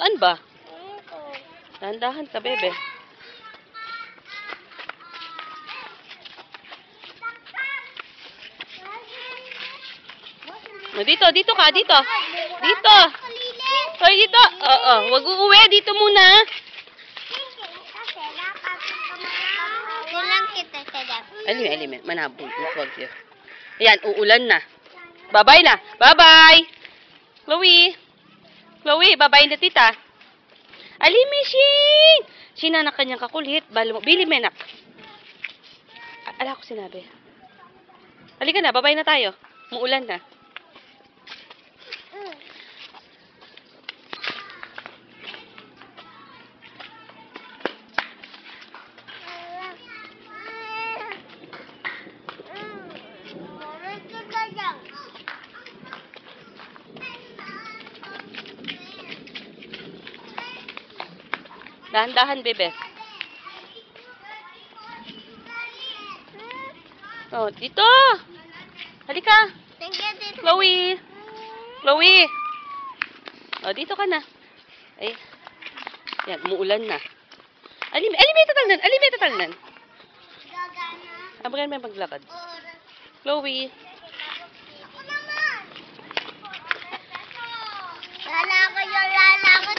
Saan ba? Dahan-dahan ka, bebe. Dito, dito ka, dito. Dito. Hoy, dito. Oo, wag uuwi. Dito muna. Alime, manabog. Wag yun. Ayan, uulan na. Bye-bye na. Bye-bye. Chloe. Chloe, bye-bye na tita. Alime, Shing! Sina na kanyang kakulit. Bili menak. Ala ko sinabi. Halika na, bye-bye na tayo. Muulan na. Dahan-dahan, bebe. Oh, dito. Halika. Chloe. Chloe. Oh, dito ka na. Ay. Yan, umuulan na. Alime tatalnan. Abagan may maglakad. Chloe. Lala ko yung lala ko.